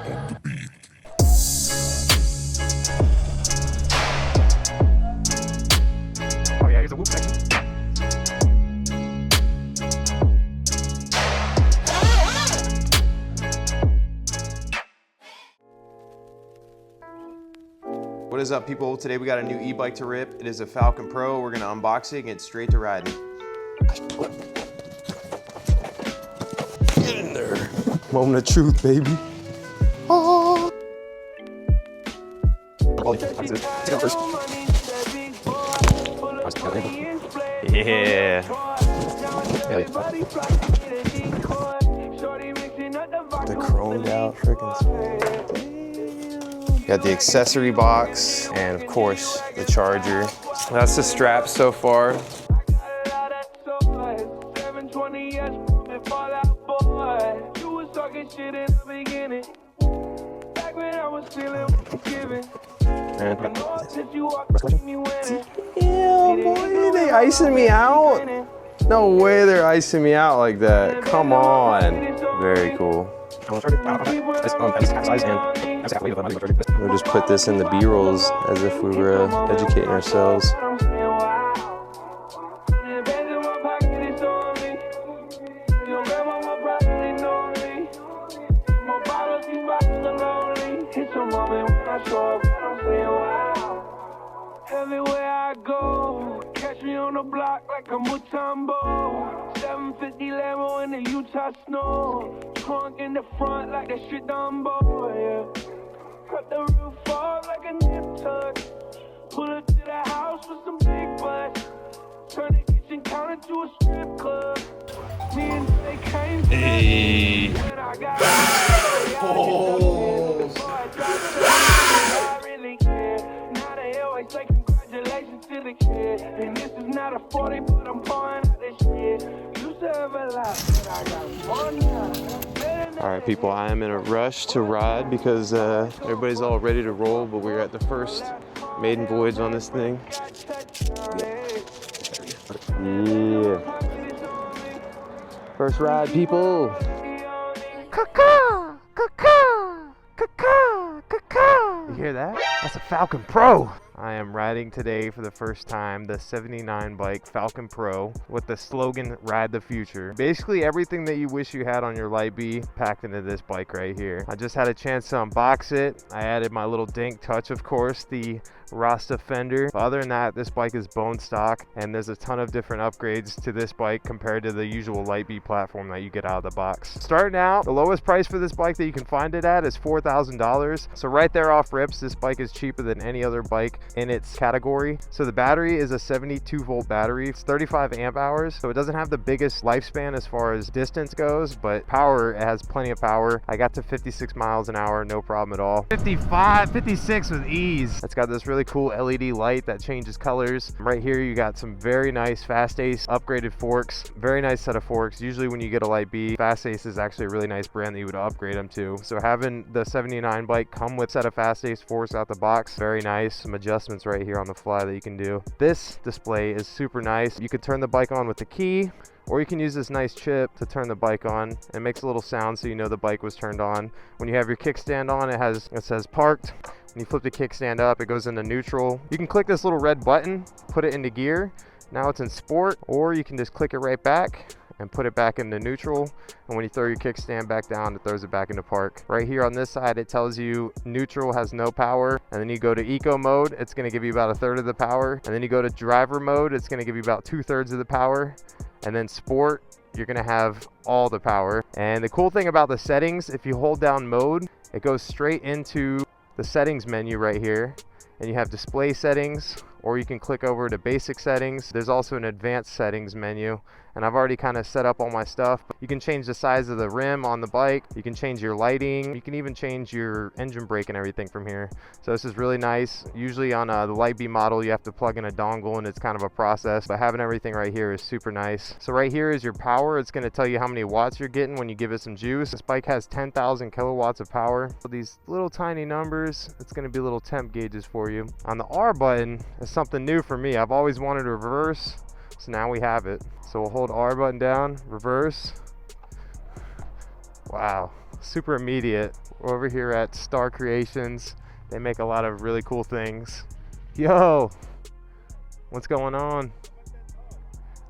Oh yeah, here's a whoop section. What is up, people? Today we got a new e-bike to rip. It is a Falcon Pro. We're gonna unbox it and get straight to riding. Get in there. Moment of truth, baby. Oh. Yeah. The chromed out freaking spring. Got the accessory box and of course the charger. That's the strap so far. Yeah, boy, they icing me out? No way they're icing me out like that. Come on. Very cool. We'll just put this in the B-rolls as if we were educating ourselves. Everywhere I go, catch me on the block like a Mutombo. 750 Lambo in the Utah snow. Trunk in the front like that shit Dumbo, yeah. Cut the roof off like a nip tuck. Pull up to the house with some big butts. Turn the kitchen counter to a strip club. Me and they came to Hey. and I got I really care. Now they always say congratulations to the kid. And this is not a 40, but I'm pouring out this shit. Used to have a lot, but I got one now. All right, people, I am in a rush to ride because everybody's all ready to roll, but we're at the first maiden voyage on this thing. Yeah. First ride, people. Caw-caw, caw-caw, caw-caw, caw-caw. You hear that? That's a Falcon Pro. I am riding today for the first time the 79 bike Falcon Pro with the slogan Ride the Future. Basically everything that you wish you had on your lightbee packed into this bike right here. I just had a chance to unbox it. I added my little dank touch, of course, the Rasta fender. But other than that, this bike is bone stock and there's a ton of different upgrades to this bike compared to the usual lightbee platform that you get out of the box. Starting out, the lowest price for this bike that you can find it at is $4,000. So right there off rips, this bike is cheaper than any other bike in its category. So the battery is a 72 volt battery. It's 35 amp hours. So it doesn't have the biggest lifespan as far as distance goes, but power, it has plenty of power. I got to 56 miles an hour, no problem at all. 55, 56 with ease. It's got this really cool LED light that changes colors. Right here, you got some very nice Fast Ace upgraded forks. Very nice set of forks. Usually when you get a lightbee, Fast Ace is actually a really nice brand that you would upgrade them to. So having the 79 bike come with a set of Fast Ace forks out the box, very nice. Some adjustments right here on the fly that you can do. This display is super nice. You could turn the bike on with the key, or you can use this nice chip to turn the bike on. It makes a little sound so you know the bike was turned on. When you have your kickstand on, it says parked. When you flip the kickstand up, it goes into neutral. You can click this little red button, put it into gear. Now it's in sport, or you can just click it right back and put it back into neutral. And when you throw your kickstand back down, it throws it back into park. Right here on this side, it tells you neutral has no power. And then you go to eco mode, it's gonna give you about a third of the power. And then you go to driver mode, it's gonna give you about 2/3 of the power. And then sport, you're gonna have all the power. And the cool thing about the settings, if you hold down mode, it goes straight into the settings menu right here. And you have display settings, or you can click over to basic settings. There's also an advanced settings menu, and I've already kind of set up all my stuff. You can change the size of the rim on the bike. You can change your lighting. You can even change your engine brake and everything from here. So this is really nice. Usually on the lightbee model, you have to plug in a dongle and it's kind of a process, but having everything right here is super nice. So right here is your power. It's gonna tell you how many watts you're getting when you give it some juice. This bike has 10,000 kilowatts of power. So these little tiny numbers, it's gonna be little temp gauges for you. On the R button is something new for me. I've always wanted to reverse, so now we have it. So we'll hold R button down, reverse. Wow, super immediate. We're over here at Star Creations. They make a lot of really cool things. Yo, what's going on?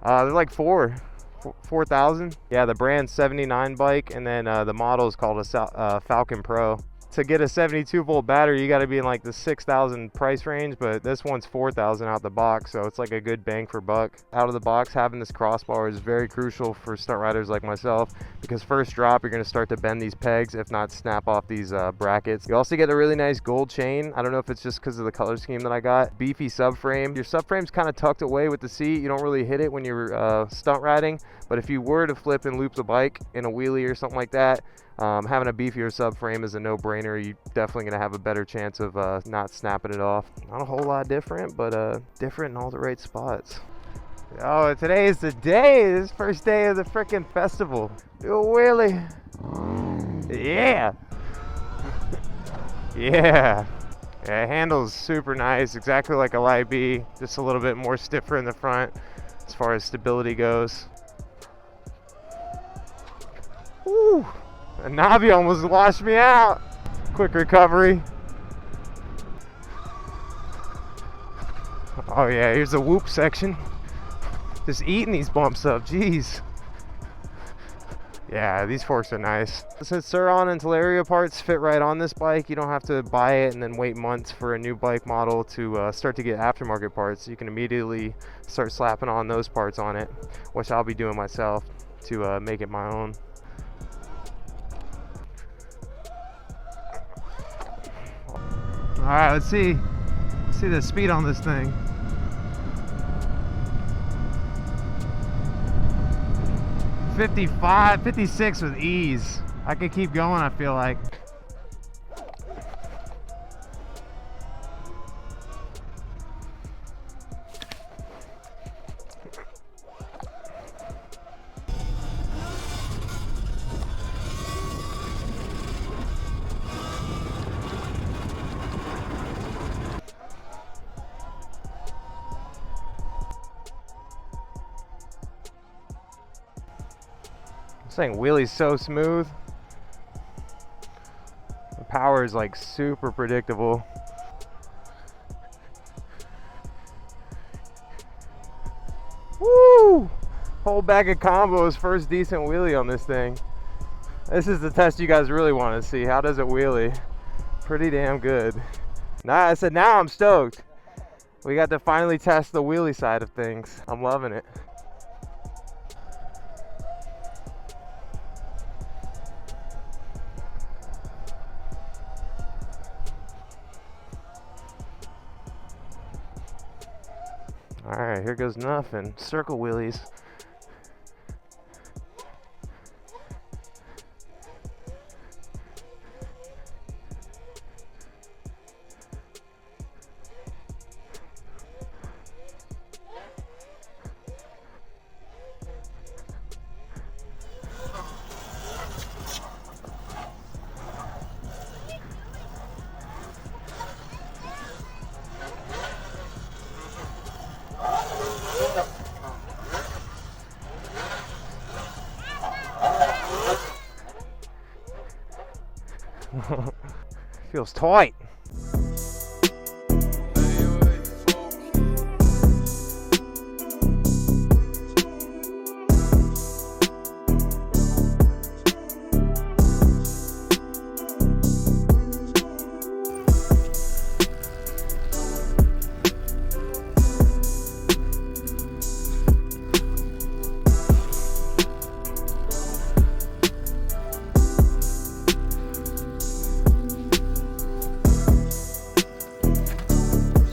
They're like 4,000. Yeah, the brand's 79 bike, and then the model is called a Falcon Pro. To get a 72 volt battery, you got to be in like the 6,000 price range, but this one's 4,000 out the box, so it's like a good bang for buck. Out of the box, having this crossbar is very crucial for stunt riders like myself, because first drop, you're going to start to bend these pegs, if not snap off these brackets. You also get a really nice gold chain. I don't know if it's just because of the color scheme that I got. Beefy subframe. Your subframe's kind of tucked away with the seat. You don't really hit it when you're stunt riding, but if you were to flip and loop the bike in a wheelie or something like that, having a beefier subframe is a no-brainer. You're definitely going to have a better chance of not snapping it off. Not a whole lot different, but different in all the right spots. Oh, today is the day. This is first day of the freaking festival. Do a wheelie. Yeah. Yeah. Yeah, handle's super nice. Exactly like a lightbee. Just a little bit more stiffer in the front as far as stability goes. Woo. A Navi almost washed me out. Quick recovery. Oh yeah, here's the whoop section. Just eating these bumps up, jeez. Yeah, these forks are nice. Since Surron and Teleria parts fit right on this bike, you don't have to buy it and then wait months for a new bike model to start to get aftermarket parts. You can immediately start slapping on those parts on it, which I'll be doing myself to make it my own. All right, let's see the speed on this thing. 55, 56 with ease. I could keep going, I feel like. This thing wheelies so smooth. The power is like super predictable. Woo! Whole bag of combos, first decent wheelie on this thing. This is the test you guys really want to see. How does it wheelie? Pretty damn good. Nah, I said now I'm stoked. We got to finally test the wheelie side of things. I'm loving it. Alright, here goes nothing. Circle wheelies. Feels tight.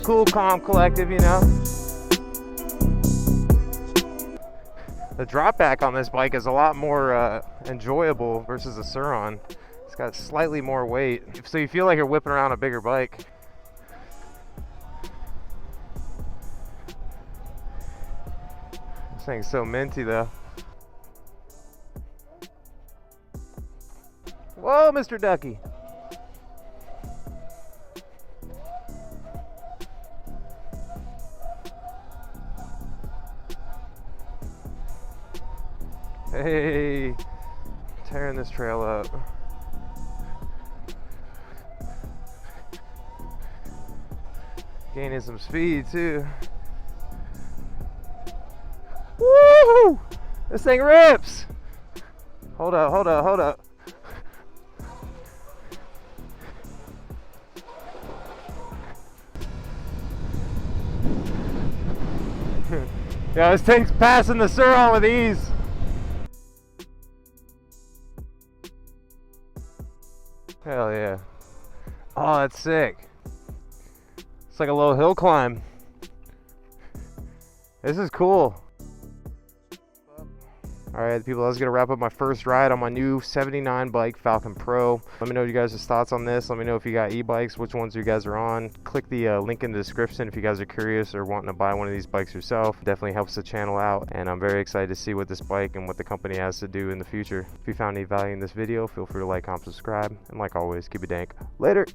Cool, calm, collective, you know. The drop back on this bike is a lot more enjoyable versus the Surron. It's got slightly more weight, so you feel like you're whipping around a bigger bike. This thing's so minty though. Whoa, Mr. Ducky. Hey, tearing this trail up. Gaining some speed too. Woo! This thing rips! Hold up, hold up, hold up. Yeah, this thing's passing the Surron with ease. Hell yeah. Oh, that's sick. It's like a little hill climb. This is cool. Alright people, that's gonna wrap up my first ride on my new 79 bike, Falcon Pro. Let me know you guys' thoughts on this. Let me know if you got e-bikes, which ones you guys are on. Click the link in the description if you guys are curious or wanting to buy one of these bikes yourself. Definitely helps the channel out, and I'm very excited to see what this bike and what the company has to do in the future. If you found any value in this video, feel free to like, comment, subscribe, and like always, keep it dank. Later!